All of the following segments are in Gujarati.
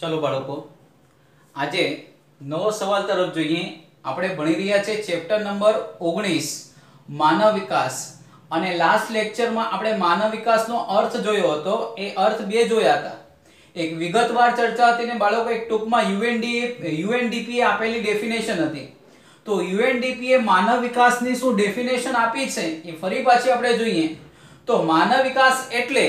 चलो बाळको આજે નવો સવાલ તરફ જોઈએ। આપણે ભણી રહ્યા છે ચેપ્ટર નંબર 19 માનવ વિકાસ અને લાસ્ટ લેક્ચરમાં આપણે માનવ વિકાસનો અર્થ જોયો હતો। એ અર્થ બે જોયા હતા, એક વિગતવાર ચર્ચા હતી ને બાળકો એક ટૂંકમાં યુએનડીપી એ આપેલી ડેફિનેશન હતી। તો યુએનડીપી એ માનવ વિકાસની શું ડેફિનેશન આપી છે એ ફરી પાછી આપણે જોઈએ। તો માનવ વિકાસ એટલે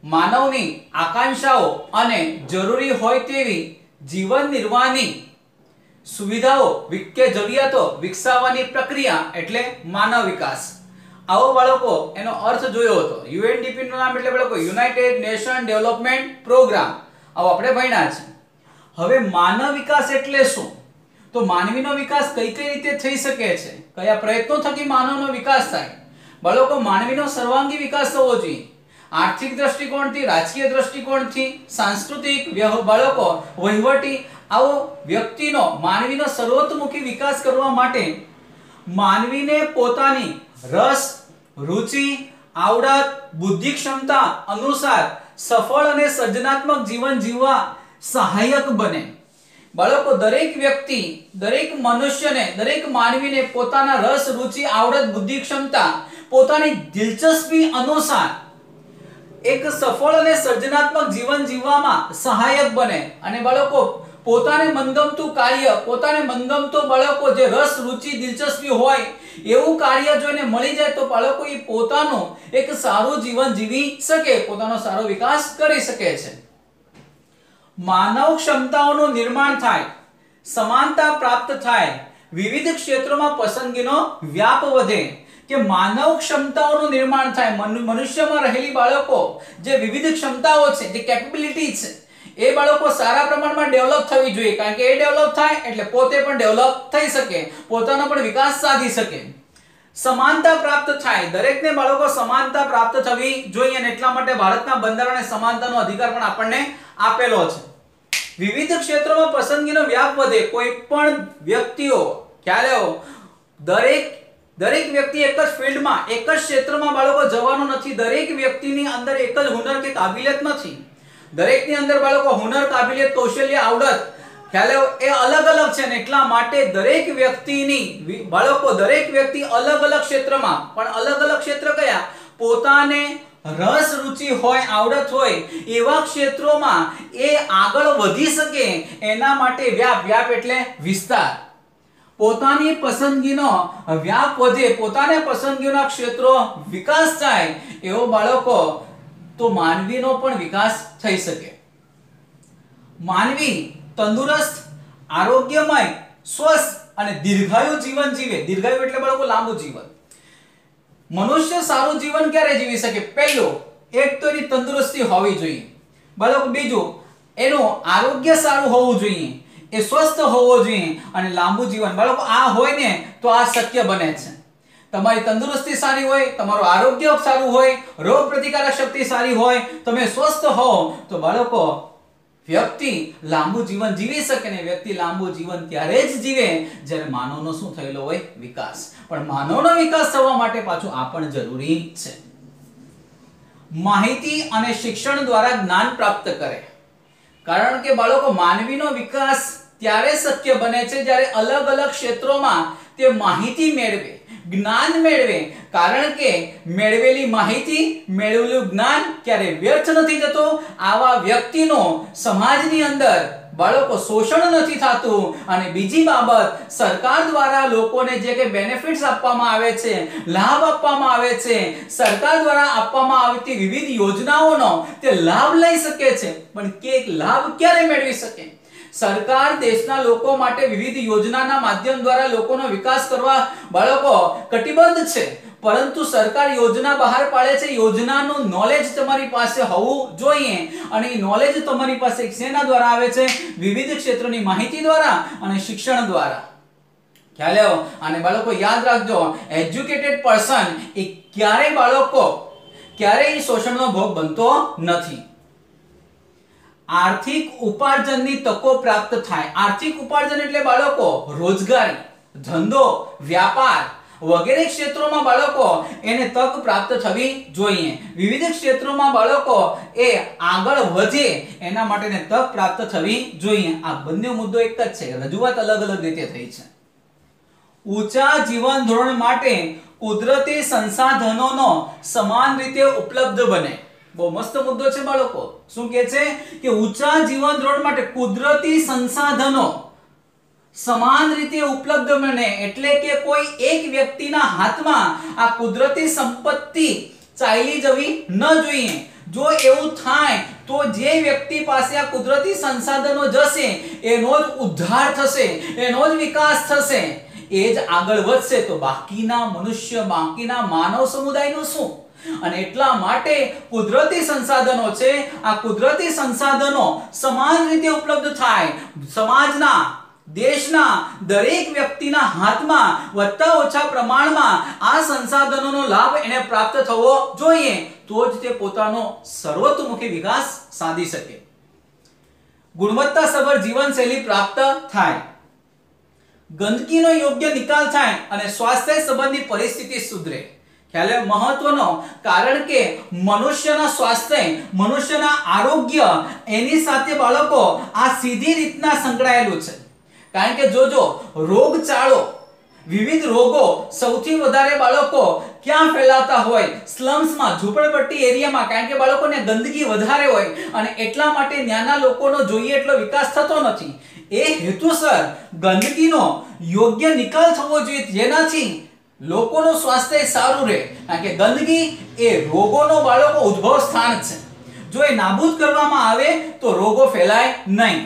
માનવની આકાંક્ષાઓ અને જરૂરી હોય તેવી જીવન નિર્વાહની સુવિધાઓ કે જરૂરિયાતો વિકસાવવાની પ્રક્રિયા એટલે માનવ વિકાસ। આવો બાળકો એનો અર્થ જોયો હતો। યુએનડીપી નું નામ એટલે બાળકો યુનાઇટેડ નેશન ડેવલપમેન્ટ પ્રોગ્રામ। આવો આપણે ભણ્યા છે। હવે માનવ વિકાસ એટલે શું? તો માનવીનો વિકાસ કઈ કઈ રીતે થઈ શકે છે, કયા પ્રયત્નો થકી માનવનો વિકાસ થાય? બાળકો માનવીનો સર્વાંગી વિકાસ થવો જોઈએ। आर्थिक दृष्टिकोण थी, राजकीय दृष्टिकोण थी, सांस्कृतिक बाळको वहीवटी आवो व्यक्तिनो मानवीनो सर्वतोमुखी विकास करवा माटे मानवीने पोतानी रस, रुचि, आवडत, बुद्धि क्षमता अनुसार सफल अने सृजनात्मक जीवन जीववा सहायक बने। बाळको दरेक व्यक्ति, दरेक मनुष्यने, दरेक मानवीने पोताना रस, रुचि, आवडत, बुद्धि क्षमता पोतानी दिलचस्पी अनुसार एक सफल અને સર્જનાત્મક જીવન જીવવામાં સહાયક બને અને બાળકો પોતાને મનગમતું કાર્ય, પોતાને મનગમતો બાળકો જે રસ, રુચિ, દિલચસ્પી હોય એવું કાર્ય જોઈને મળી જાય તો બાળકો એ પોતાનું એક સારું જીવન જીવી શકે, પોતાનો સારો વિકાસ કરી શકે છે। માનવ ક્ષમતાઓનું નિર્માણ થાય, સમાનતા પ્રાપ્ત થાય, વિવિધ ક્ષેત્રોમાં પસંદગીનો વ્યાપ વધે કે માનવ ક્ષમતાઓનું નિર્માણ થાય। મનુષ્યમાં રહેલી બાળકો જે વિવિધ ક્ષમતાઓ છે, જે કેપેબિલિટી છે એ બાળકો સારા પ્રમાણમાં ડેવલપ થવી જોઈએ, કારણ કે એ ડેવલપ થાય એટલે પોતે પણ ડેવલપ થઈ શકે, પોતાનો પણ વિકાસ સાધી શકે। સમાનતા પ્રાપ્ત થાય, દરેકને બાળકો સમાનતા પ્રાપ્ત થવી જોઈએ અને એટલા માટે ભારતના બંધારણે સમાનતાનો અધિકાર પણ આપણને આપેલો છે। વિવિધ ક્ષેત્રોમાં પસંદગીનો વ્યાપ વધે, કોઈ પણ વ્યક્તિઓ ખ્યાલ આવ્યો, દરેક વ્યક્તિ એક જ ફિલ્ડમાં, એક જ ક્ષેત્રમાં બાળકો જવાનો નથી। દરેક વ્યક્તિની અંદર એક જ હુનર કે કાબિલિયત નથી। દરેકની અંદર બાળકો હુનર, કાબિલિયત, કૌશલ્ય, આવડત ખ્યાલ એ અલગ અલગ છે ને એટલા માટે દરેક વ્યક્તિની બાળકો દરેક વ્યક્તિ અલગ અલગ ક્ષેત્રમાં, પણ અલગ અલગ ક્ષેત્ર કયા? પોતાને રસ, રુચિ હોય, આવડત હોય એવા ક્ષેત્રોમાં એ આગળ વધી શકે એના માટે વ્યાપ એટલે વિસ્તાર, પોતાની પસંદગીનો વ્યાપ વધે, પોતાને પસંદગીના ક્ષેત્રો વિકાસ થાય એવો બાળકો તો માનવીનો પણ વિકાસ થઈ શકે। માનવી તંદુરસ્ત, આરોગ્યમય, સ્વસ્થ અને દીર્ઘાયુ જીવન જીવે। દીર્ઘાયુ એટલે બાળકો લાંબુ જીવન। મનુષ્ય સારું જીવન ક્યારે જીવી શકે? પહેલું, એક તો એની તંદુરસ્તી હોવી જોઈએ બાળકો, બીજું એનું આરોગ્ય સારું હોવું જોઈએ, એ સ્વસ્થ હોવો જોઈએ અને લાંબુ જીવન બાળકો આ હોય ને તો આ શક્ય બને છે। તમારી તંદુરસ્તી સારી હોય, તમારું આરોગ્ય સારું હોય, રોગ પ્રતિકારક શક્તિ સારી હોય, તમે સ્વસ્થ હો તો બાળકો વ્યક્તિ લાંબુ જીવન જીવી શકે ને વ્યક્તિ લાંબુ જીવન ત્યારે જ જીવે જ્યારે માનવનો શું થયેલો હોય? વિકાસ। પણ માનવનો વિકાસ થવા માટે પાછું આ પણ જરૂરી છે। માહિતી અને શિક્ષણ દ્વારા જ્ઞાન પ્રાપ્ત કરે, કારણ કે બાળકો માનવીનો વિકાસ ત્યારે શક્ય બને છે જ્યારે અલગ અલગ ક્ષેત્રોમાં તે માહિતી મેળવે, જ્ઞાન મેળવે, કારણ કે મેળવેલી માહિતી, મેળવેલું જ્ઞાન ક્યારે વ્યર્થ નથી જતો। આવા વ્યક્તિનો સમાજની અંદર બાળકો શોષણ નથી થતું અને બીજી બાબત સરકાર દ્વારા લોકોને જે કે બેનિફિટ્સ આપવામાં આવે છે, લાભ આપવામાં આવે છે, સરકાર દ્વારા આપવામાં આવતી વિવિધ યોજનાઓનો તે લાભ લઈ શકે છે। પણ કે લાભ ક્યારે મેળવી શકે? સરકાર દેશના લોકો માટે વિવિધ યોજનાના માધ્યમ દ્વારા લોકોનો વિકાસ કરવા બાળકો કટિબદ્ધ છે, પરંતુ સરકાર યોજના બહાર પાડે છે, યોજનાનું નોલેજ તમારી પાસે હોવું જોઈએ અને એ નોલેજ તમારી પાસે શેના દ્વારા આવે છે? વિવિધ ક્ષેત્રોની માહિતી દ્વારા અને શિક્ષણ દ્વારા। ખ્યાલ આવ્યો? અને બાળકો યાદ રાખજો, એજ્યુકેટેડ પર્સન એ ક્યારે બાળકો ક્યારે શોષણનો ભોગ બનતો નથી। આર્થિક ઉપાર્જનની તકો પ્રાપ્ત થાય। આર્થિક ઉપાર્જન એટલે બાળકો રોજગારી, ધંધો, વ્યાપાર વગેરે ક્ષેત્રોમાં બાળકો એને તક પ્રાપ્ત થવી જોઈએ. વિવિધ ક્ષેત્રોમાં બાળકો એ આગળ વધે એના માટેને તક પ્રાપ્ત થવી જોઈએ. આ બંને મુદ્દો એક જ છે, રજૂઆત અલગ અલગ રીતે થઈ છે. ઊંચા જીવન ધોરણ માટે કુદરતી સંસાધનોનો સમાન રીતે ઉપલબ્ધ બને. બહુ મસ્ત મુદ્દો છે બાળકો. શું કહે છે કે ઊંચા જીવન ધોરણ માટે કુદરતી સંસાધનો સમાન રીતે ઉપલબ્ધ બને, એટલે કે કોઈ એક વ્યક્તિના હાથમાં આ કુદરતી સંપત્તિ ચાલી જવી ન જોઈએ. જો એવું થાય તો જે વ્યક્તિ પાસે આ કુદરતી સંસાધનો જશે એનો જ ઉદ્ધાર થશે, એનો જ વિકાસ થશે, એ જ આગળ વધશે. તો બાકીના મનુષ્ય, બાકીના માનવ સમુદાયનું શું? અને એટલા માટે કુદરતી સંસાધનો છે, આ કુદરતી સંસાધનો સમાન રીતે ઉપલબ્ધ થાય, સમાજના, દેશના દરેક વ્યક્તિના હાથમાં વધતા ઓછા પ્રમાણમાં આ સંસાધનોનો લાભ એને પ્રાપ્ત થવો જોઈએ, તો જ તે પોતાનો સર્વતોમુખી વિકાસ સાધી શકે, ગુણવત્તાસભર જીવનશૈલી પ્રાપ્ત થાય, ગંદકીનો યોગ્ય નિકાલ થાય અને સ્વાસ્થ્ય સંબંધી પરિસ્થિતિ સુધરે. ખ્યાલ મહત્વનો, કારણ કે મનુષ્યના સ્વાસ્થ્ય, મનુષ્યના આરોગ્ય એની સાથે બાળકો આ સીધી રીતના સંકળાયેલું છે. કારણ કે જોજો, રોગચાળો, વિવિધ રોગો સૌથી વધારે બાળકો ક્યાં ફેલાતા હોય? સ્લમ્સમાં, ઝૂંપડપટ્ટી એરિયામાં. કારણ કે બાળકોને ગંદકી વધારે હોય અને એટલા માટે ત્યાંના લોકોનો જોઈએ એટલો વિકાસ થતો નથી. એ હેતુસર ગંદકીનો યોગ્ય નિકાલ થવો જોઈએ, જેનાથી લોકોનું સ્વાસ્થ્ય સારું રહે. કારણ કે ગંદકી એ રોગોનો બાળકો ઉદ્ભવ સ્થાન છે. જો એ નાબૂદ કરવામાં આવે તો રોગો ફેલાય નહીં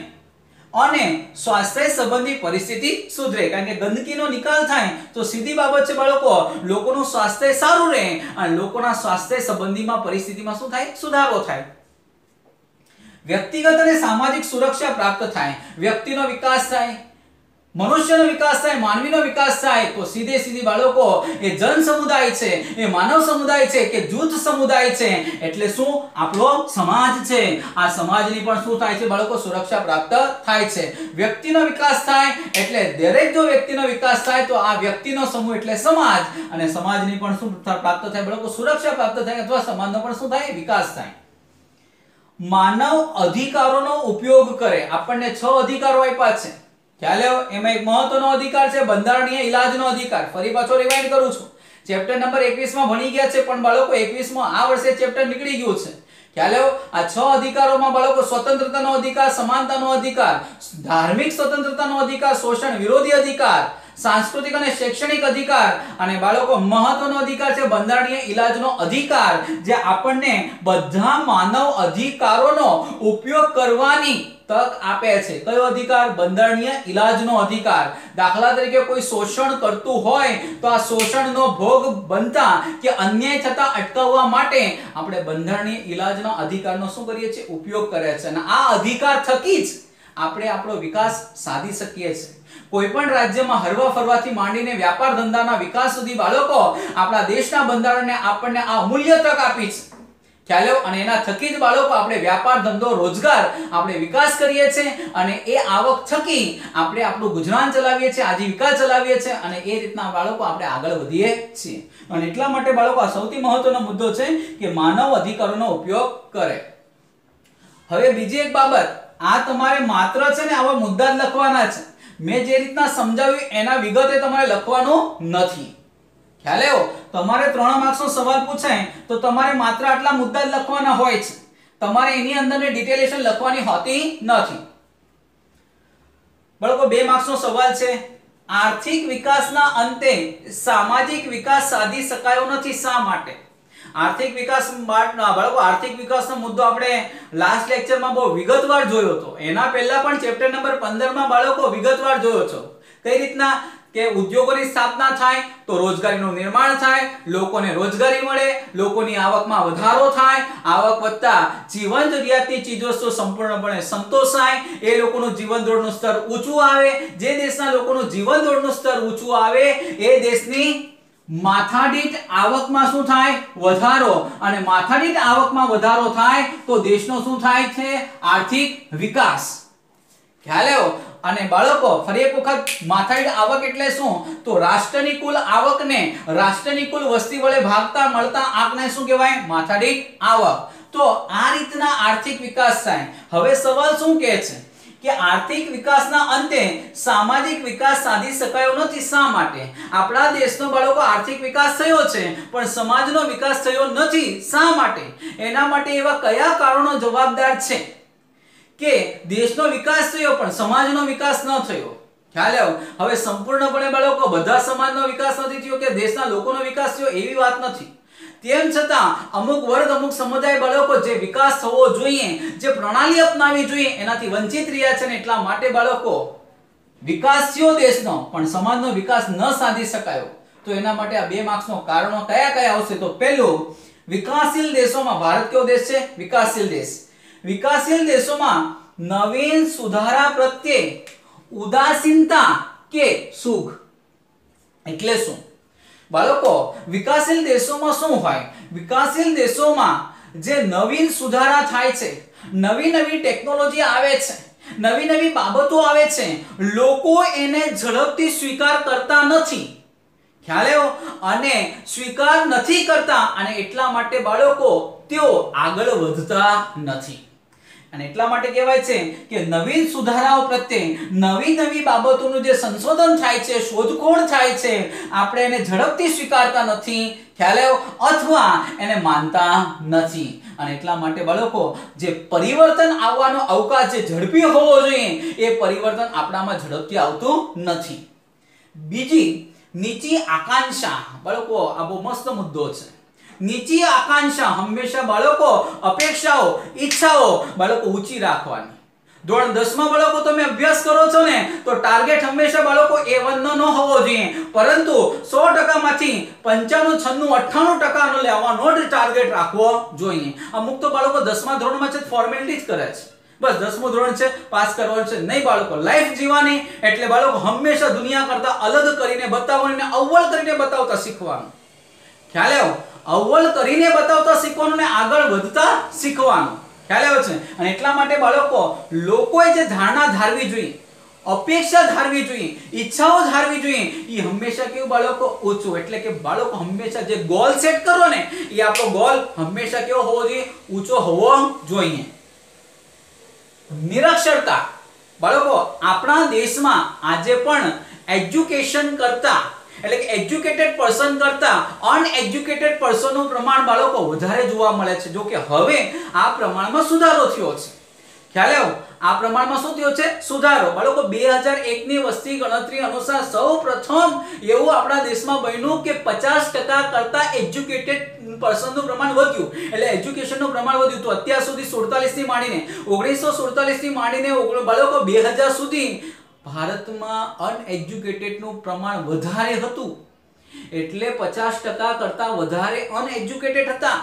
અને સ્વાસ્થ્ય સંબંધી પરિસ્થિતિ સુધરે. કારણ કે ગંદકીનો નિકાલ થાય તો સીધી બાબત છે બાળકો, લોકોનું સ્વાસ્થ્ય સારું રહે અને લોકોના સ્વાસ્થ્ય સંબંધીમાં પરિસ્થિતિમાં શું થાય? સુધારો થાય. વ્યક્તિગત અને સામાજિક સુરક્ષા પ્રાપ્ત થાય, વ્યક્તિનો વિકાસ થાય, મનુષ્યનો વિકાસ થાય, માનવીનો વિકાસ થાય. તો સીધે સીધી બાળકો એ જન સમુદાય છે, એ માનવ સમુદાય છે કે જૂથ સમુદાય છે, એટલે શું? આપણો સમાજ છે. આ સમાજની પણ શું થાય છે બાળકો? સુરક્ષા પ્રાપ્ત થાય છે. વ્યક્તિનો વિકાસ થાય એટલે દરેક જો વ્યક્તિનો વિકાસ થાય તો આ વ્યક્તિનો સમૂહ એટલે સમાજ, અને સમાજની પણ શું પ્રાપ્ત થાય બાળકો? સુરક્ષા પ્રાપ્ત થાય, અથવા સમાજનો પણ શું થાય? વિકાસ થાય. માનવ અધિકારોનો ઉપયોગ કરે. આપણને 6 અધિકારો આપ્યા છે. ખ્યાલ આવ્યો? એમાં એક મહત્વનો અધિકાર છે બંધારણીય ઇલાજનો અધિકાર. ફરી પાછો રિવાઇન્ડ કરું છું. ચેપ્ટર નંબર 21 માં ભણી ગયા છે, પણ બાળકો 21 માં આ વર્ષે ચેપ્ટર નીકળી ગયું છે. ખ્યાલ આવ્યો? આ 6 અધિકારોમાં બાળકો સ્વતંત્રતાનો અધિકાર, સમાનતાનો અધિકાર, ધાર્મિક સ્વતંત્રતાનો અધિકાર, શોષણ વિરોધી અધિકાર, સાંસ્કૃતિક અને શૈક્ષણિક અધિકાર, અને બાળકો મહત્વનો અધિકાર છે બંધારણીય ઇલાજનો અધિકાર, જે આપણને બધા માનવ અધિકારોનો ઉપયોગ કરવાની તક આપે છે. કયો અધિકાર? બંધારણીય ઇલાજનો અધિકાર. દાખલા તરીકે કોઈ શોષણ કરતું હોય તો આ શોષણનો ભોગ બનતા કે અન્યાય થતા અટકાવવા માટે આપણે બંધારણીય ઇલાજના અધિકારનો શું કરીએ છીએ? ઉપયોગ કરીએ છીએ. અને આ અધિકાર થકી જ આપણે આપણો વિકાસ સાધી શકીએ છીએ. કોઈ પણ રાજ્યમાં હરવા ફરવાથી માંડીને વ્યાપાર ધંધાના વિકાસ સુધી બાળકો આપણા દેશના બંધારણને આપણને આ અમૂલ્ય તક આપી છે. ખ્યાલ આવ્યો? અને એના થકી જ બાળકો આપણે વ્યાપાર, ધંધો, રોજગાર આપણે વિકાસ કરીએ છીએ, અને એ આવક થકી આપણે આપણું ગુજરાન ચલાવીએ છીએ, આજીવિકા ચલાવીએ છીએ, અને એ રીતના બાળકો આપણે આગળ વધીએ છીએ. અને એટલા માટે બાળકો આ સૌથી મહત્વનો મુદ્દો છે કે માનવ અધિકારોનો ઉપયોગ કરે. હવે બીજી એક બાબત, આ તમારે માત્ર છે ને આવા મુદ્દા જ લખવાના છે. મેં જે રીતના સમજાવ્યું એના વિગતે તમારે લખવાનું નથી. ખ્યાલ આવ્યો? તમારે 3 માર્ક્સનો સવાલ પૂછાય તો તમારે માત્ર આટલા મુદ્દા જ લખવાના હોય છે. તમારે એની અંદરની ડિટેલેશન લખવાની હોતી નથી. બાળકો 2 માર્ક્સનો સવાલ છે. આર્થિક વિકાસના અંતે સામાજિક વિકાસ સાધી શકાયો નથી. શા માટે? આર્થિક વિકાસ બાળકો, આર્થિક વિકાસનો મુદ્દો આપણે લાસ્ટ લેક્ચરમાં બહુ વિગતવાર જોયો હતો. એના પહેલા પણ ચેપ્ટર નંબર 15 માં બાળકો વિગતવાર જોયો છો. કઈ રીતના? કે ઉદ્યોગોની સ્થાપના થાય તો રોજગારીનું નિર્માણ થાય, લોકોને રોજગારી મળે, લોકોની આવકમાં વધારો થાય, આવક વધતા જીવન જરૂરિયાતની ચીજવસ્તુઓ સંપૂર્ણપણે સંતોષાય, એ લોકોનું જીવન ધોરણનું સ્તર ઊંચું આવે. જે દેશના લોકોનું જીવન ધોરણનું સ્તર ઊંચું આવે એ દેશની માથાદીઠ આવકમાં શું થાય? વધારો. અને માથાદીઠ આવકમાં વધારો થાય તો દેશનો શું થાય છે? આર્થિક વિકાસ. ખ્યાલ આવ્યો? અને બાળકો ફરી એક વખત માથાદીઠ આવક એટલે શું? તો રાષ્ટ્રની કુલ આવકને રાષ્ટ્રની કુલ વસ્તી વડે ભાગતા મળતા આંકને શું કહેવાય? માથાદીઠ આવક. તો આ રીતના આર્થિક વિકાસ થાય. હવે સવાલ શું કહે છે કે આર્થિક વિકાસના અંતે સામાજિક વિકાસ સાધી શકાયો નથી. શા માટે? આપણા દેશનો બાળકો આર્થિક વિકાસ થયો છે પણ સમાજનો વિકાસ થયો નથી. શા માટે? એના માટે એવા કયા કારણો જવાબદાર છે કે દેશનો વિકાસ થયો પણ સમાજનો વિકાસ ન થયો? ખ્યાલ આવ્યો? હવે સંપૂર્ણપણે બાળકો બધા સમાજનો વિકાસ નથી થયો કે દેશના લોકોનો વિકાસ થયો એવી વાત નથી. તેમ છતાં અમુક વર્ગ અમુક સમુદાય બાળકો જે વિકાસ થવો જોઈએ, જે પ્રણાલી અપનાવવી જોઈએ એનાથી વંચિત રહ્યા છે ને એટલા માટે બાળકો વિકાસ થયો દેશનો પણ સમાજનો વિકાસ ન સાધી શકાયો. તો એના માટે આ 2 માર્ક્સનો કારણો કયા કયા આવશે? તો પહેલું, વિકાસશીલ દેશોમાં, ભારત કયો દેશ છે? વિકાસશીલ દેશ. વિકાસશીલ દેશોમાં નવીન સુધારા પ્રત્યે ઉદાસીનતા કે સુખ. એટલે શું બાળકો? વિકાસશીલ દેશોમાં શું હોય? વિકાસશીલ દેશોમાં જે નવીન સુધારા થાય છે, નવી નવી ટેકનોલોજી આવે છે, નવી નવી બાબતો આવે છે, લોકો એને ઝડપથી સ્વીકાર કરતા નથી. ખ્યાલ આવ્યો? અને સ્વીકાર નથી કરતા અને એટલા માટે બાળકો તેઓ આગળ વધતા નથી. અને એટલા માટે કહેવાય છે કે નવીન સુધારાઓ પ્રત્યે નવી નવી બાબતોનું જે સંશોધન થાય છે, શોધખોળ થાય છે, આપણે એને ઝડપથી સ્વીકારતા નથી. ખ્યાલ આવ્યો? અથવા એને માનતા નથી. અને એટલા માટે બાળકો જે પરિવર્તન આવવાનો અવકાશ જે ઝડપી હોવો જોઈએ એ પરિવર્તન આપણામાં ઝડપથી આવતું નથી. બીજી, નીચી આકાંક્ષા. બાળકો આ બહુ મસ્ત મુદ્દો છે. નીચી આકાંક્ષા હંમેશા બાળકો અપેક્ષાઓ, ઈચ્છાઓ બાળકો ઊંચી રાખવાની. ધોરણ 10 માં બાળકો તમે અભ્યાસ કરો છો ને તો ટાર્ગેટ હંમેશા બાળકો A1 નો ન હોવો જોઈએ પરંતુ 100% માંથી 95, 96, 98% નો લેવાનો જ ટાર્ગેટ રાખવો જોઈએ. અમુક તો બાળકો 10મા ધોરણમાં છે ફોર્મેલિટી જ કરે છે. બસ 10મું ધોરણ છે પાસ કરવાનું છે. નહીં બાળકો, લાઈફ જીવવાની એટલે બાળકો હંમેશા દુનિયા કરતા અલગ કરીને બતાવવાનું અને અવ્વલ કરીને બતાવતા શીખવાનું. ખ્યાલ આવ્યો? અવ્વલ કરીને બતાવતા શીખવાનું ને આગળ વધતા શીખવાનું. ખ્યાલ આવ્યો છે? અને એટલા માટે બાળકો લોકોએ જે ધારણા ધારવી જોઈએ, અપેક્ષા ધારવી જોઈએ, ઈચ્છાઓ ધારવી જોઈએ એ હંમેશા કેવું બાળકો? ઊંચું. એટલે કે બાળકો હંમેશા જે ગોલ સેટ કરો ને એ આપણો ગોલ હંમેશા કેવો હોવો જોઈએ? ઊંચો હોવો જોઈએ. નિરક્ષરતા. બાળકો આપણા દેશમાં આજે પણ એજ્યુકેશન કરતા એટલે કે એજ્યુકેટેડ પર્સન કરતા અનએજ્યુકેટેડ પર્સનનું પ્રમાણ બાળકો વધારે જોવા મળે છે. જો કે હવે આ પ્રમાણમાં સુધારો થયો છે. ખ્યાલ આવ્યો? આ પ્રમાણમાં શું થયો છે? સુધારો. બાળકો 2001 ની વસ્તી ગણતરી અનુસાર સૌપ્રથમ એવું આપણા દેશમાં બન્યું કે 50% કરતા એજ્યુકેટેડ પર્સનનું પ્રમાણ વધ્યું. એટલે એજ્યુકેશનનું પ્રમાણ વધ્યું. તો અત્યાર સુધી 47 થી માંડીને 1947 થી માંડીને બાળકો 2000 સુધી ભારતમાં અનએજ્યુકેટેડનું પ્રમાણ વધારે હતું. એટલે 50% કરતા વધારે અનએજ્યુકેટેડ હતા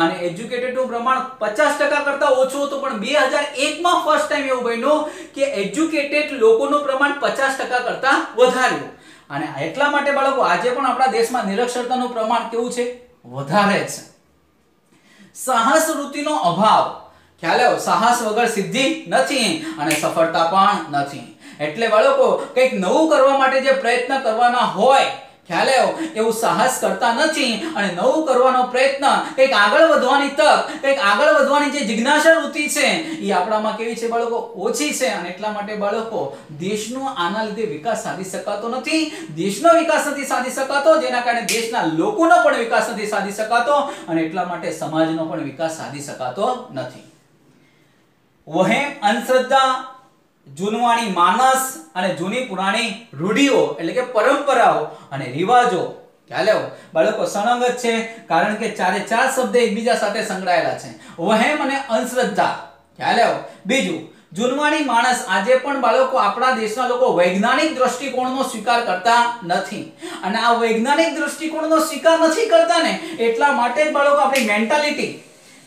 અને એજ્યુકેટેડનું પ્રમાણ 50% કરતા ઓછું હતું. પણ 2001 માં ફર્સ્ટ ટાઈમ એવું બન્યું કે એજ્યુકેટેડ લોકોનું પ્રમાણ 50% કરતા વધાર્યું. અને એટલા માટે બાળકો આજે પણ આપણા દેશમાં નિરક્ષરતાનું પ્રમાણ કેવું છે? વધારે છે. સાહસ વૃત્તિનો અભાવ. ખ્યાલ આવ્યો? સાહસ વગર સિદ્ધિ નથી અને સફળતા પણ નથી. એટલે બાળકો કંઈક નવું કરવા માટે જે પ્રયત્ન કરવાના હોય, ખ્યાલ આવ્યો? એવું સાહસ કરતા નથી અને નવું કરવાનો પ્રયત્ન, કંઈક આગળ વધવાની તક, કંઈક આગળ વધવાની જે જિજ્ઞાસા વૃત્તિ છે એ આપણામાં કેવી છે બાળકો? ઓછી છે. અને એટલા માટે બાળકો દેશનો આના લીધે વિકાસ સાધી શકાતો નથી. દેશનો વિકાસ નથી સાધી શકાતો જેના કારણે દેશના લોકોનો પણ વિકાસ નથી સાધી શકાતો અને એટલા માટે સમાજનો પણ વિકાસ સાધી શકાતો નથી. વહેમ, અંધશ્રદ્ધા, જૂનવાણી માનસ અને જૂની પુરાણી રૂઢિઓ એટલે કે પરંપરાઓ અને રિવાજો. ખ્યાલ આવ્યો? બાળકો સંગત છે કારણ કે ચારે ચાર શબ્દ એકબીજા સાથે સંકળાયેલા છે. વહેમ અને અંધશ્રદ્ધા. ખ્યાલ આવ્યો? બીજું, જૂનવાણી માણસ. આજે પણ બાળકો આપણા દેશના લોકો વૈજ્ઞાનિક દ્રષ્ટિકોણનો સ્વીકાર કરતા નથી અને આ વૈજ્ઞાનિક દ્રષ્ટિકોણનો સ્વીકાર નથી કરતા ને એટલા માટે જ બાળકો આપણી મેન્ટાલિટી,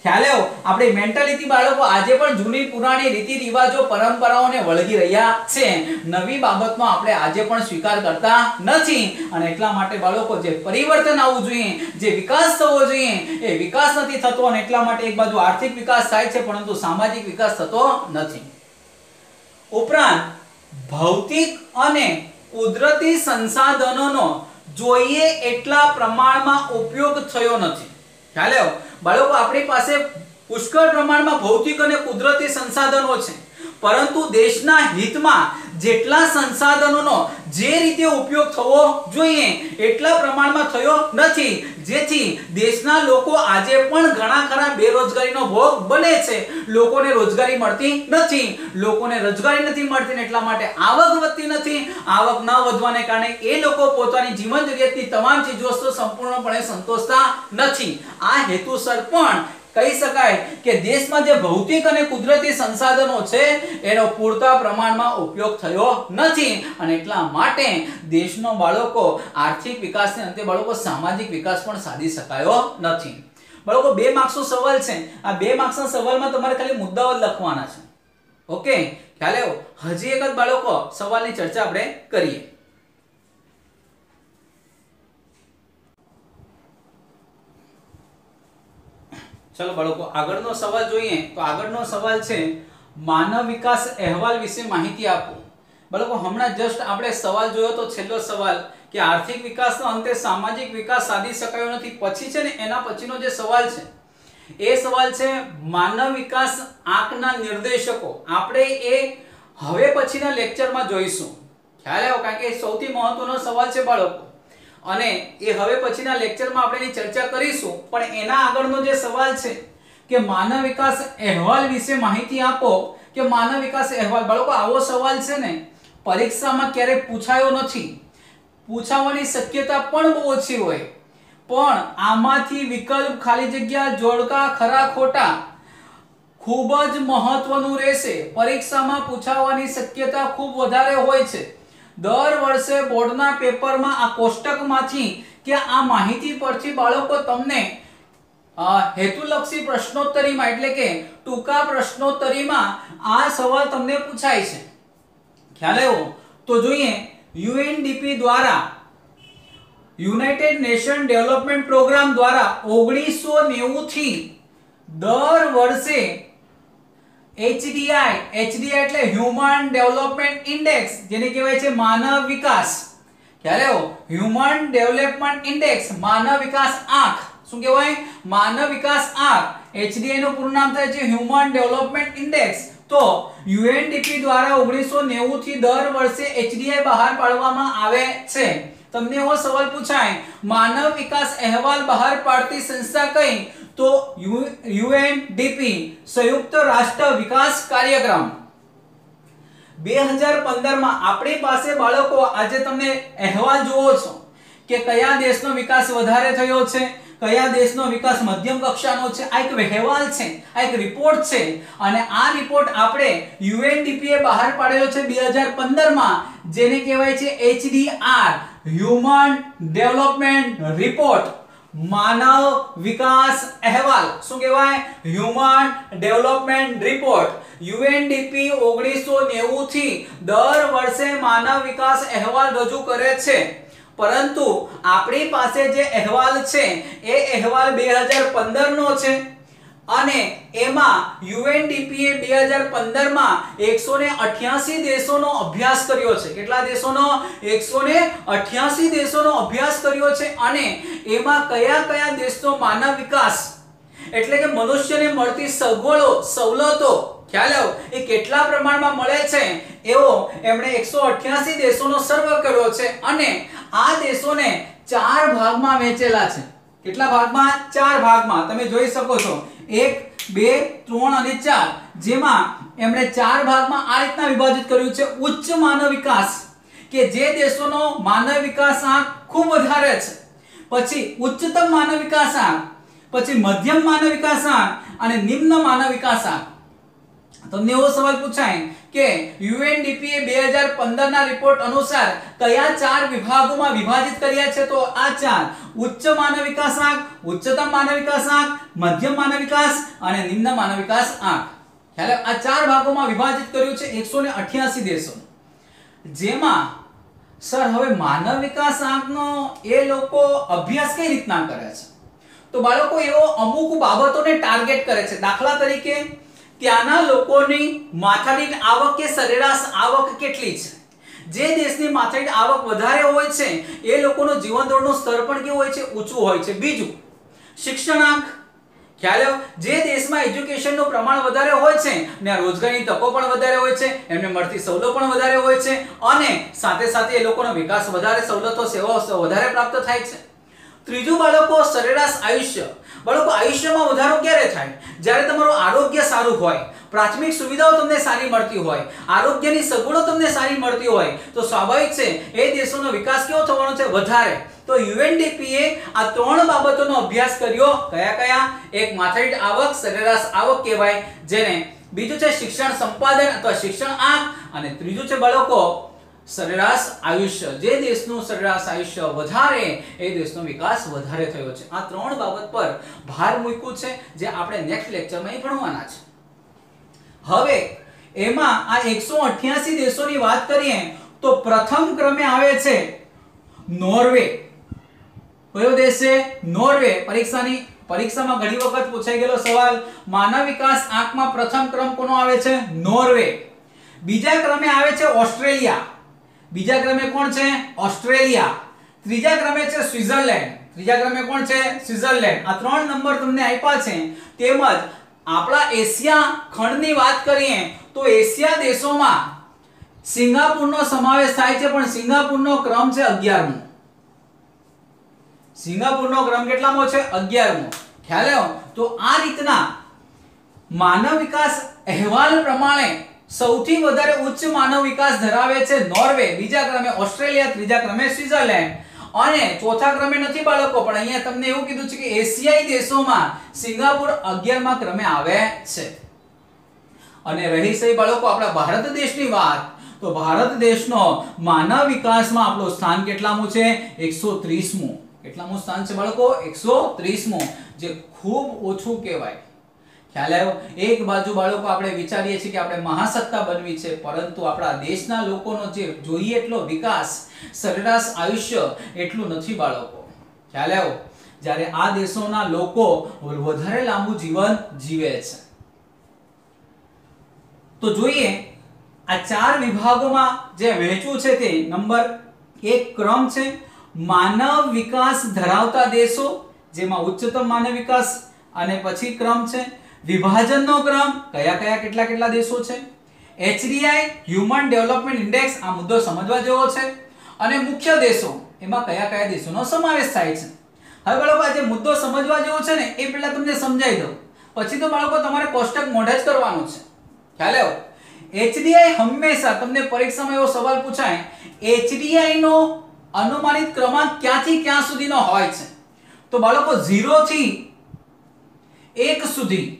ખ્યાલ આવ્યો? આપણી મેન્ટાલિટી બાળકો આજે પણ જૂની પુરાણી રીતિ રિવાજો પરંપરાઓને વળગી રહ્યા છે. નવી બાબતનો આપણે આજે પણ સ્વીકાર કરતા નથી અને એટલા માટે બાળકો જે પરિવર્તન આવવું જોઈએ, જે વિકાસ થવો જોઈએ એ વિકાસ નથી થતો અને એટલા માટે એક બાજુ આર્થિક વિકાસ થાય છે પરંતુ સામાજિક વિકાસ થતો નથી. ઉપરાંત ભૌતિક અને કુદરતી સંસાધનોનો જોઈએ એટલા પ્રમાણમાં ઉપયોગ થયો નથી. ખ્યાલ આવ્યો બાળકો? આપણી પાસે પુષ્કળ પ્રમાણમાં ભૌતિક અને કુદરતી સંસાધનો છે, પરંતુ દેશના હિતમાં જેટલા સંસાધનોનો જે રીતે ઉપયોગ થવો જોઈએ એટલા પ્રમાણમાં થયો નથી, જેથી દેશના લોકો આજે પણ ઘણા ખરા બેરોજગારીનો ભોગ બને છે. લોકોને રોજગારી મળતી નથી. લોકોને રોજગારી નથી મળતી ને એટલા માટે આવક વધતી નથી. આવક ન વધવાને કારણે એ લોકો પોતાની જીવન જરૂરિયાતની તમામ ચીજવસ્તુઓ સંપૂર્ણપણે સંતોષતા નથી. આ હેતુસર પણ કહી શકાય કે દેશમાં જે ભૌતિક અને કુદરતી સંસાધનો છે એનો પૂરતા પ્રમાણમાં ઉપયોગ થયો નથી, અને એટલા માટે દેશનો બાળકો આર્થિક વિકાસને અંતે બાળકો સામાજિક વિકાસ પણ સાધી શકાયો નથી. બાળકો 2 માર્ક્સનો સવાલ છે. આ 2 માર્ક્સના સવાલમાં તમારે ખાલી મુદ્દાઓ લખવાના છે. ઓકે, ખ્યાલ આવ્યો? હજી એક જ બાળકો સવાલની ચર્ચા આપણે કરીએ. ચલો બાળકો આગળનો સવાલ જોઈએ. તો આગળનો સવાલ છે માનવ વિકાસ અહેવાલ વિશે માહિતી આપો. બાળકો હમણાં જસ્ટ આપણે સવાલ જોયો તો છેલ્લો સવાલ કે આર્થિક વિકાસનો અંતે સામાજિક વિકાસ સાધી શકાયો નથી. પછી છે ને એના પછીનો જે સવાલ છે એ સવાલ છે માનવ વિકાસ આંકના નિર્દેશકો. આપણે એ હવે પછીના લેક્ચરમાં જોઈશું. ખ્યાલ આવ્યો? કારણ કે સૌથી મહત્વનો સવાલ છે બાળકો, અને એ હવે પછીના લેક્ચરમાં આપણે એની ચર્ચા કરીશું. પણ એના આગળનો જે સવાલ છે કે માનવ વિકાસ અહેવાલ વિશે માહિતી આપો, કે માનવ વિકાસ અહેવાલ. બાળકો આવો સવાલ છે ને પરીક્ષામાં ક્યારેય પૂછાયો નથી. પૂછાવાની શક્યતા પણ બહુ ઓછી હોય, પણ આમાંથી વિકલ્પ ખાલી જગ્યા જોડકા ખરા ખોટા ખૂબ જ મહત્વનું રહેશે. પરીક્ષામાં પૂછાવાની શક્યતા ખૂબ વધારે હોય છે. દર વર્ષે બોર્ડના પેપરમાં આ કોષ્ટકમાંથી કે આ માહિતી પરથી બાળકો તમને હેતુલક્ષી પ્રશ્નોત્તરીમાં એટલે કે ટૂંકા પ્રશ્નોત્તરીમાં આ સવાલ તમને પૂછાય છે. ખ્યાલ આવ્યો? તો જોઈએ યુએનડીપી દ્વારા યુનાઇટેડ નેશન ડેવલપમેન્ટ પ્રોગ્રામ દ્વારા 1990 થી દર વર્ષે HDI એટલે હ્યુમન ડેવલપમેન્ટ ઇન્ડેક્સ, જેને કહેવાય છે માનવ વિકાસ. ખ્યાલ આવ્યો? હ્યુમન ડેવલપમેન્ટ ઇન્ડેક્સ, માનવ વિકાસ આંક. શું કહેવાય? માનવ વિકાસ આંક. HDI નું પૂરું નામ થાય છે હ્યુમન ડેવલપમેન્ટ ઇન્ડેક્સ. તો યુએનડીપી દ્વારા 1990 થી દર વર્ષે HDI બહાર પાડવામાં આવે છે. તમને એવો સવાલ પૂછાય માનવ વિકાસ અહેવાલ બહાર પાડતી સંસ્થા કઈ? તો યુએનડીપી, સંયુક્ત રાષ્ટ્ર વિકાસ કાર્યક્રમ. 2015 માં આપણી પાસે બાળકો આજે તમને અહેવાલ જોવો છો કે કયા દેશનો વિકાસ વધારે થયો છે, કયા દેશનો વિકાસ મધ્યમ કક્ષાનો છે. આ એક અહેવાલ છે, આ એક રિપોર્ટ છે, અને આ રિપોર્ટ આપણે યુએનડીપી એ બહાર પાડેલો છે 2015 માં, જેને કહેવાય છે HDR, હ્યુમન ડેવલપમેન્ટ રિપોર્ટ, માનવ વિકાસ અહેવાલ. શું કહેવાય? Human development report. યુએનડીપી 1990 થી દર વર્ષે માનવ વિકાસ અહેવાલ રજૂ કરે છે. પરંતુ આપણી પાસે જે અહેવાલ છે એ અહેવાલ 2015 નો છે, અને એમાં યુએનડીપી એ 2015 માં 188 દેશોનો અભ્યાસ કર્યો છે. કેટલા દેશોનો? 188 દેશોનો અભ્યાસ કર્યો છે. અને એમાં કયા કયા દેશનો માનવ વિકાસ એટલે કે મનુષ્યને મળતી સગવડો, સવલતો, ખ્યાલ આવ્યો, એ કેટલા પ્રમાણમાં મળે છે એવો એમણે 188 દેશોનો સર્વે કર્યો છે. અને આ દેશોને 4 ભાગમાં વહેંચેલા છે. કેટલા ભાગમાં? 4 ભાગમાં. તમે જોઈ શકો છો 1, 2, 3 અને 4. જેમાં એમણે 4 ભાગમાં આ રીતના વિભાજિત કર્યું છે. ઉચ્ચ માનવ વિકાસ, કે જે દેશોનો માનવ વિકાસ આંક ખૂબ વધારે છે. પછી ઉચ્ચતમ માનવ વિકાસ આંક, પછી મધ્યમ માનવ વિકાસ આંક અને નિમ્ન માનવ વિકાસ આંક. તમને એવો સવાલ પૂછાય કે યુએનડીપી એ 2015 ના રિપોર્ટ અનુસાર કયા 4 વિભાગોમાં વિભાજિત કર્યા છે? તો આ 4: ઉચ્ચ માનવ વિકાસ આંક, ઉચ્ચતમ માનવ વિકાસ આંક, મધ્યમ માનવ વિકાસ અને નિમ્ન માનવ વિકાસ આંક. ખ્યાલ? આ 4 ભાગોમાં વિભાજિત કર્યું છે 188 દેશો. જેમાં સર હવે માનવ વિકાસ આંકનો એ લોકો અભ્યાસ કઈ રીતના કરે છે? તો બાળકો એવો અમુક બાબતોને ટાર્ગેટ કરે છે. દાખલા તરીકે ત્યાંના લોકોની માથાદીઠ આવક કે સરેરાશ આવક કેટલી છે. જે દેશની માથાદીઠ આવક વધારે હોય છે એ લોકોનું જીવન ધોરણનું સ્તર પણ કેવું હોય છે, ઊંચું હોય છે. બીજું, શિક્ષણાંક. ખ્યાલ આવ્યો? જે દેશમાં એજ્યુકેશનનું પ્રમાણ વધારે હોય છે ને રોજગારીની તકો પણ વધારે હોય છે, એમને મળતી સવલતો પણ વધારે હોય છે અને સાથે સાથે એ લોકોનો વિકાસ વધારે, સવલતો સેવાઓ વધારે પ્રાપ્ત થાય છે. ત્રીજું બાળકો, સરેરાશ આયુષ્ય. બાળકો, આયુષ્યમાં વધારો ક્યારે થાય? જ્યારે તમારું આરોગ્ય સારું હોય, પ્રાથમિક સુવિધાઓ તમને સારી મળતી હોય, આરોગ્યની સગવડો તમને સારી મળતી હોય તો સ્વાભાવિક છે એ દેશોનો વિકાસ કેવો થવાનો છે? વધારે. તો UNDP એ આ ત્રણ બાબતોનો અભ્યાસ કર્યો. કયા કયા? એક માથાદીઠ આવક, સરેરાશ આવક કહેવાય જેને, બીજું છે શિક્ષણ સંપાદન અથવા શિક્ષણ આંક, અને ત્રીજું છે બાળકો સરેરાશ આયુષ્ય. જે દેશનું સરેરાશ આયુષ્ય વધારે એ દેશનો વિકાસ વધારે થયો છે. આ ત્રણ બાબત પર ભાર મૂક્યું છે જે આપણે નેક્સ્ટ લેક્ચરમાં ભણવાના છે. હવે એમાં આ 188 દેશોની વાત કરીએ તો પ્રથમ ક્રમે આવે છે નોર્વે. કયો દેશ છે? નોર્વે. પરીક્ષામાં ઘણી વખત પૂછાઈ ગયેલો સવાલ. માનવ વિકાસ આંકમાં પ્રથમ ક્રમ કોનો આવે છે? નોર્વે. બીજા ક્રમે આવે છે ઓસ્ટ્રેલિયા. બીજા ક્રમે કોણ છે? ઓસ્ટ્રેલિયા. ત્રીજા ક્રમે છે સ્વિટ્ઝરલેન્ડ. ત્રીજા ક્રમે કોણ છે? સ્વિટ્ઝરલેન્ડ. આ ત્રણ નંબર તમને આપ્યા છે. તેમજ આપણા એશિયા ખંડની વાત કરીએ તો એશિયા દેશોમાં સિંગાપુરનો સમાવેશ થાય છે, પણ સિંગાપુરનો ક્રમ છે 11મો. સિંગાપુરનો ક્રમ કેટલામો છે? 11મો. ખ્યાલ આવ્યો? તો આ રીતના માનવ વિકાસ અહેવાલ પ્રમાણે સૌથી વધારે ઉચ્ચ માનવ વિકાસ ધરાવે છે નોર્વે, બીજા ક્રમે ઓસ્ટ્રેલિયા, ત્રીજા ક્રમે સ્વિટ્ઝરલેન્ડ અને ચોથા ક્રમે નથી બાળકો, પણ અહીંયા તમને એવું કીધું છે કે એશિયાઈ દેશોમાં સિંગાપુર 11મા ક્રમે આવે છે. અને રહી સહી બાળકો આપણા ભારત દેશની વાત, તો ભારત દેશનો માનવ વિકાસમાં આપણું સ્થાન કેટલામું છે? 130મું. કેટલામું સ્થાન છે બાળકો? 130મું, જે ખૂબ ઓછું કહેવાય. ખ્યાલ આવ્યો? એક બાજુ બાળકો આપણે વિચારીએ છીએ કે આપણે મહાસત્તા બનવી છે, પરંતુ આપણા દેશના લોકોનો જે જોઈએ એટલો વિકાસ, સરેરાશ આયુષ્ય એટલું નથી બાળકો. ખ્યાલ આવ્યો? જ્યારે આ દેશોના લોકો વધારે લાંબુ જીવન જીવે છે. તો જોઈએ આ ચાર વિભાગોમાં જે વહેંચ્યું છે તે નંબર 1 ક્રમ છે માનવ વિકાસ ધરાવતા દેશો, જેમાં ઉચ્ચતમ માનવ વિકાસ, અને પછી ક્રમ છે વિભાજનનો ક્રમ, કયા કયા કેટલા કેટલા દેશો છે, HDI હ્યુમન ડેવલપમેન્ટ ઇન્ડેક્સ, આ મુદ્દો સમજવા જેવો છે, અને મુખ્ય દેશો, એમાં કયા કયા દેશોનો સમાવેશ થાય છે. હવે બાળકો આ જે મુદ્દો સમજવા જેવો છે ને એ પહેલા તમને સમજાવી દઉં, પછી તો બાળકો તમારે કોષ્ટક મોઢે જ કરવાનું છે. ખ્યાલ આવ્યો? HDI હંમેશા તમને પરીક્ષામાં એવો સવાલ પૂછાય, HDI નો અનુમાનિત ક્રમાંક ક્યાંથી ક્યાં સુધીનો હોય છે? તો બાળકો 0 થી 1 સુધી.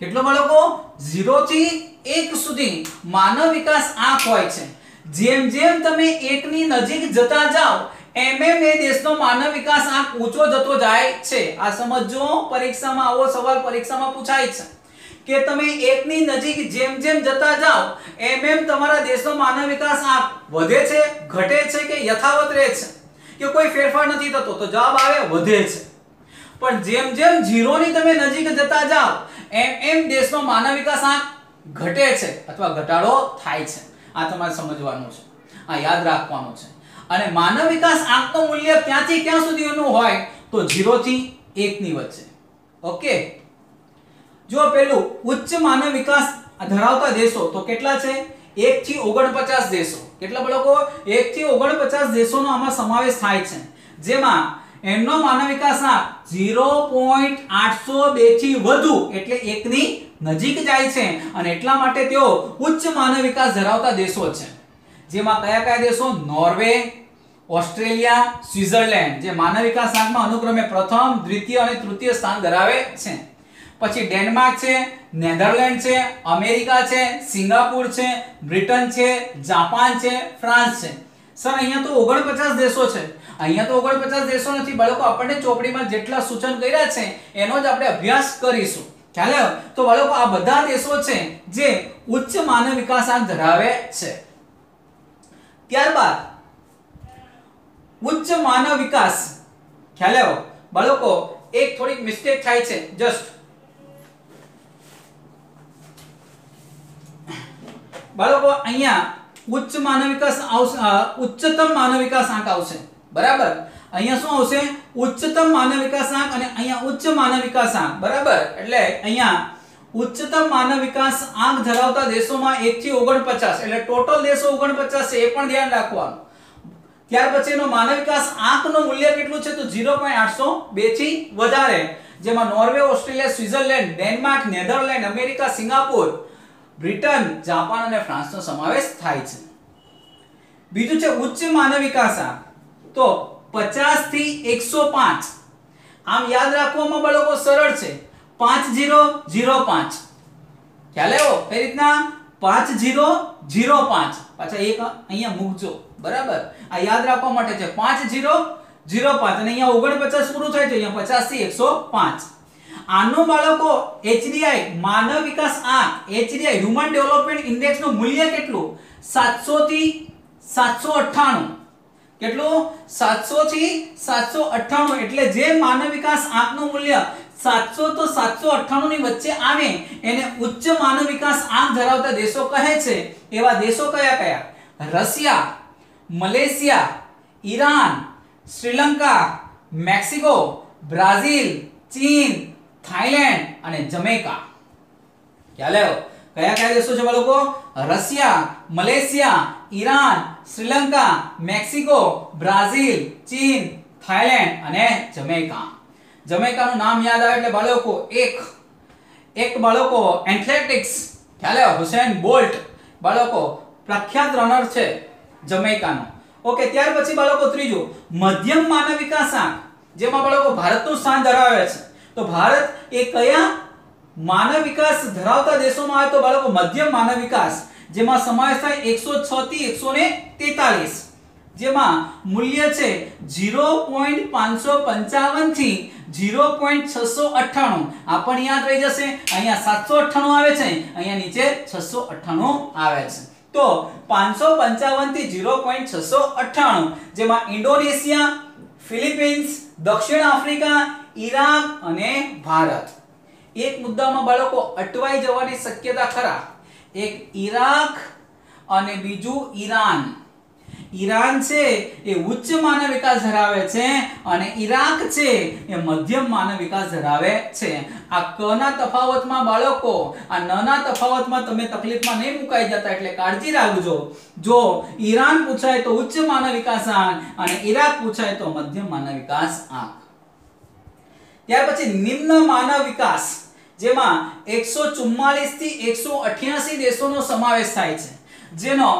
કેટલો બાળકો? 0 થી 1 સુધી માનવ વિકાસ આંક હોય છે. જેમ જેમ તમે 1 ની નજીક જતા જાઓ એમ એમ એ દેશનો માનવ વિકાસ આંક ઊંચો જતો જાય છે. આ સમજો, પરીક્ષામાં આવો સવાલ પરીક્ષામાં પૂછાય છે કે તમે 1 ની નજીક જેમ જેમ જતા જાઓ એમ એમ તમારા દેશનો માનવ વિકાસ આંક વધે છે, ઘટે છે કે યથાવત રહે છે, કે કોઈ ફેરફાર નથી થતો? તો જવાબ આવે વધે છે. પણ જેમ જેમ 0 ની તમે નજીક જતા જાઓ એમ એમ દેશનો માનવ વિકાસ આંક ઘટે છે અથવા ઘટાડો થાય છે. આ તમારે સમજવાનું છે, આ યાદ રાખવાનું છે. અને માનવ વિકાસ આંકનું મૂલ્ય ક્યાંથી ક્યાં સુધીનું હોય? તો 0 થી 1 ની વચ્ચે. ઓકે, જો પેલું ઉચ્ચ માનવ વિકાસ ધરાવતા દેશો તો કેટલા છે? 1 થી 49 દેશો. કેટલા બાળકો? 1 થી 49 દેશોનો આમાં સમાવેશ થાય છે, જેમાં એમનો માનવ વિકાસ આંક 0.802 થી વધુ એટલે 1 ની નજીક જાય છે, અને એટલા માટે તેઓ ઉચ્ચ માનવ વિકાસ ધરાવતા દેશો છે. જેમાં કયા કયા દેશો? નોર્વે, ઓસ્ટ્રેલિયા, સ્વિટ્ઝરલેન્ડ, જે માનવ વિકાસ આંકમાં અનુક્રમે પ્રથમ, દ્વિતીય અને તૃતીય સ્થાન ધરાવે છે. પછી ડેનમાર્ક છે, નેધરલેન્ડ છે, અમેરિકા છે, સિંગાપુર છે, બ્રિટન છે, જાપાન છે, ફ્રાન્સ છે. સર અહીંયા તો 49 દેશો છે. અહીંયા તો 49 દેશો નથી બાળકો, આપણને ચોપડીમાં જેટલા સૂચન કર્યા છે એનો જ આપણે અભ્યાસ કરીશું. ખ્યાલ આવ્યો? તો બાળકો આ બધા દેશો છે જે ઉચ્ચ માનવ વિકાસ આંક ધરાવે છે. ત્યારબાદ ઉચ્ચ માનવ વિકાસ, ખ્યાલ આવ્યો બાળકો? એક થોડીક મિસ્ટેક થાય છે, જસ્ટ બાળકો અહીંયા ઉચ્ચ માનવ વિકાસ આવશે, ઉચ્ચતમ માનવ વિકાસ આંક આવશે, બરાબર. અહીંયા શું આવશે? ઉચ્ચતમ માનવ વિકાસ આંક અને અહીંયા ઉચ્ચ માનવ વિકાસ આંક, બરાબર. એટલે અહીંયા ઉચ્ચતમ માનવ વિકાસ આંક ધરાવતા દેશોમાં 1 થી 49, એટલે ટોટલ દેશો 49 છે, એ પણ ધ્યાન રાખવાનું. ત્યાર પછીનો માનવ વિકાસ આંકનું મૂલ્ય કેટલું છે? તો 0.802 થી વધારે, જેમાં Norway, Australia, Switzerland, Denmark, Netherland, America, Singapore, Britain, Japan અને ફ્રાન્સનો સમાવેશ થાય છે. બીજું છે ઉચ્ચ માનવ વિકાસ આંક, તો 50 થી 105. આમ યાદ રાખવામાં બાળકો સરળ છે. 5005 ખ્યાલ આવ્યો? કઈ રીતના? 5005. પાછા એક અહીંયા મૂકજો, બરાબર. આ યાદ રાખવા માટે છે 5005 અને અહીંયા 49 પૂરું થાય છે, અહીંયા 50 થી 105. આનો બાળકો HDI માનવ વિકાસ આંક, HDI હ્યુમન ડેવલપમેન્ટ ઇન્ડેક્સ નું મૂલ્ય કેટલું? 700 થી 798. કેટલું? 700 થી 798. એટલે જે માનવ વિકાસ આંકનું મૂલ્ય 700 તો 798 ની વચ્ચે આવે એને ઉચ્ચ માનવ વિકાસ આંક ધરાવતા દેશો કહે છે. એવા દેશો કયા કયા? Russia, Malaysia, Iran, Sri Lanka, Mexico, Brazil, ચીન, થાઈલેન્ડ અને જમૈકા. ખ્યાલ આવ્યો? કયા કયા દેશો છે બાળકો? Russia, Malaysia, Iran, Sri Lanka, Mexico, Brazil, ચીન, થાઈલેન્ડ અને જમૈકા. જમૈકાનું નામ યાદ આવે એટલે બાળકો એક બાળકો એથ્લેટિક્સ, ખ્યાલ આવ્યો? હુસેન બોલ્ટ બાળકો પ્રખ્યાત રનર છે જમૈકાનો. ઓકે, ત્યાર પછી બાળકો ત્રીજું મધ્યમ માનવ વિકાસ આંક, જેમાં બાળકો ભારતનું સ્થાન ધરાવે છે. તો ભારત એ કયા માનવ વિકાસ ધરાવતા દેશોમાં આવે? તો બાળકો મધ્યમ માનવ વિકાસ, જેમાં સમાવેશ થાય 106 થી 143, જેમાં મૂલ્ય છે 0.555 થી 0.698. આ પણ યાદ રહી જશે. અહીંયા 798 આવે છે, અહીંયા નીચે 698 આવે છે. તો 555 થી 0.698, જેમાં ઇન્ડોનેશિયા, ફિલિપિન્સ, દક્ષિણ આફ્રિકા, ઈરાક અને ભારત. એક મુદ્દામાં બાળકો અટવાઈ જવાની શક્યતા ખરા. એક ઈરાક અને બીજું ઈરાન. ઈરાન છે એ ઉચ્ચ માનવ વિકાસ ધરાવે છે અને ઈરાક છે એ મધ્યમ માનવ વિકાસ ધરાવે છે. આ કના તફાવતમાં બાળકો, આ નના તફાવતમાં તમે તકલીફમાં નહીં મુકાઈ જતા, એટલે કાળજી રાખજો. જો ઈરાન પૂછાય તો ઉચ્ચ માનવ વિકાસ આંક અને ઈરાક પૂછાય તો મધ્યમ માનવ વિકાસ આંક. ત્યાર પછી નિમ્ન માનવ વિકાસ, જેમાં 144 થી 188 દેશોનો સમાવેશ થાય છે, જેનો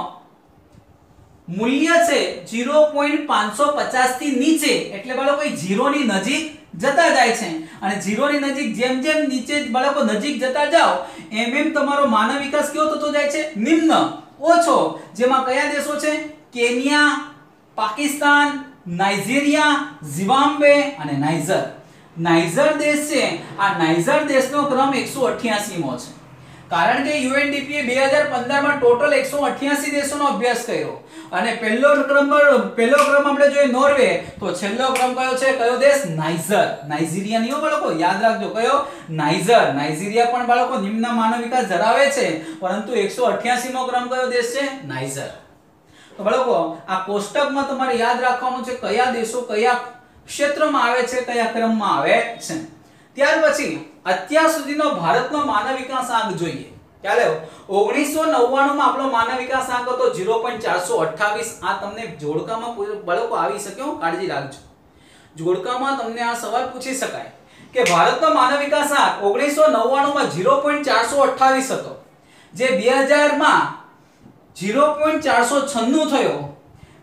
મૂલ્ય છે 0.550 થી નીચે, એટલે બાળકો 0 ની નજીક જતા જાય છે. અને 0 ની નજીક જેમ જેમ નીચે બાળકો નજીક જતા જાઓ એમ એમ તમારો માનવ વિકાસ કેવો થતો જાય છે? નિમ્ન, ઓછો. જેમાં કયા દેશો છે? કેન્યા, પાકિસ્તાન, નાઇજીરિયા, ઝિમ્બાબ્વે અને નાઇજર. નાઇજર દેશ છે, આ નાઇજર દેશનો ક્રમ 188મો છે. કારણ કે UNDP એ 2015 માં ટોટલ 188 દેશોનો અભ્યાસ કર્યો અને પહેલો ક્રમ આપણે જોઈએ નોર્વે, તો છેલ્લો ક્રમ કયો છે? કયો દેશ? નાઇજર. નાઇજીરિયા નહીં બાળકો, યાદ રાખજો. કયો? નાઇજર. નાઇજીરિયા પણ બાળકો નિમ્ન માનવ વિકાસ ધરાવે છે, પરંતુ 188મો ક્રમ કયો દેશ છે? નાઇજર. તો બાળકો આ કોષ્ટકમાં તમારે યાદ રાખવાનું છે કયા દેશો કયા ક્ષેત્રમાં આવે છે, કયા ક્રમમાં આવે છે. ત્યાર પછી અત્યાર સુધીનો ભારતનો માનવ વિકાસ આંક જોઈએ. ચાલો 1999 માં આપણો માનવ વિકાસ આંક હતો 0.428. આ તમને જોડકામાં બાળકો આવી શકે, કાળજી રાખજો. જોડકામાં તમને આ સવાલ પૂછી શકાય કે ભારતનો માનવ વિકાસ આંક 1999 માં 0.428 હતો, જે 2000 માં 0.496 થયો,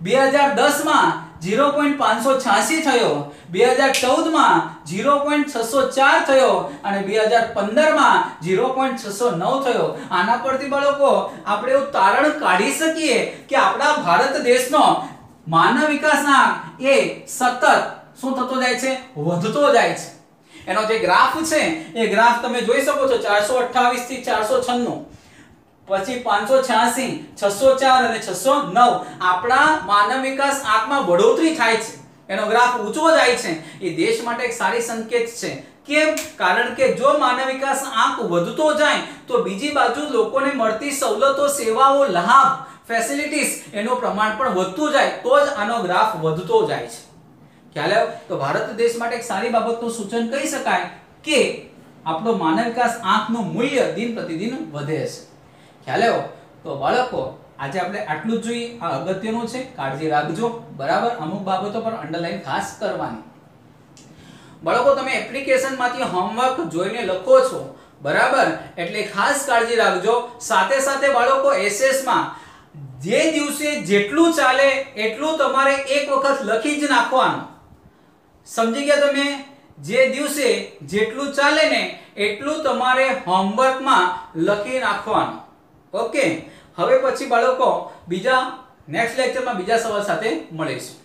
2010 માં 0.586 થયો, 2014 માં 0.604 થયો અને 2015 માં 0.609 થયો. આના પરથી બાળકો આપણે એવું તારણ કાઢી શકીએ કે આપણા ભારત દેશનો માનવ વિકાસઆંક એ સતત શું થતો જાય છે? વધતો જાય છે. એનો જે ગ્રાફ છે એ ગ્રાફ તમે જોઈ શકો છો 428 થી 496, પછી 586, 604 અને 609. આપણા માનવ વિકાસ આંકમાં બઢોતરી થાય છે, એનો ગ્રાફ ઊંચો જાય છે. એ દેશ માટે એક સારી સંકેત છે. કેમ? કારણ કે જો માનવ વિકાસ આંક વધતો જાય તો બીજી બાજુ લોકોને મળતી સવલતો, સેવાઓ, લાભ, ફેસિલિટીઝ એનું પ્રમાણ પણ વધતું જાય તો જ આનો ગ્રાફ વધતો જાય છે. ખ્યાલ આવ્યો? તો ભારત દેશ માટે એક સારી બાબતનું સૂચન કહી શકાય કે આપણો માનવ વિકાસ આંકનું મૂલ્ય દિન પ્રતિદિન વધે છે. ખ્યાલ આવ્યો? તો બાળકો આજે આપણે આટલું જ જોઈએ. આ અગત્યનું છે, કાળજી રાખજો. બરાબર? અમુક બાબતો પર અંડરલાઈન ખાસ કરવાની. બાળકો તમે એપ્લિકેશનમાંથી હોમવર્ક જોઈને લખો છો, બરાબર? એટલે ખાસ કાળજી રાખજો. સાથે સાથે બાળકો એસએસ માં જે દિવસે જેટલું ચાલે એટલું તમારે એક વખત લખી જ નાખવાનું. સમજી ગયા તમે? જે દિવસે જેટલું ચાલે ને એટલું તમારે હોમવર્કમાં લખી નાખવાનું. ઓકે? હવે પછી બાળકો બીજા નેક્સ્ટ લેક્ચરમાં બીજા સવાલ સાથે મળીશું.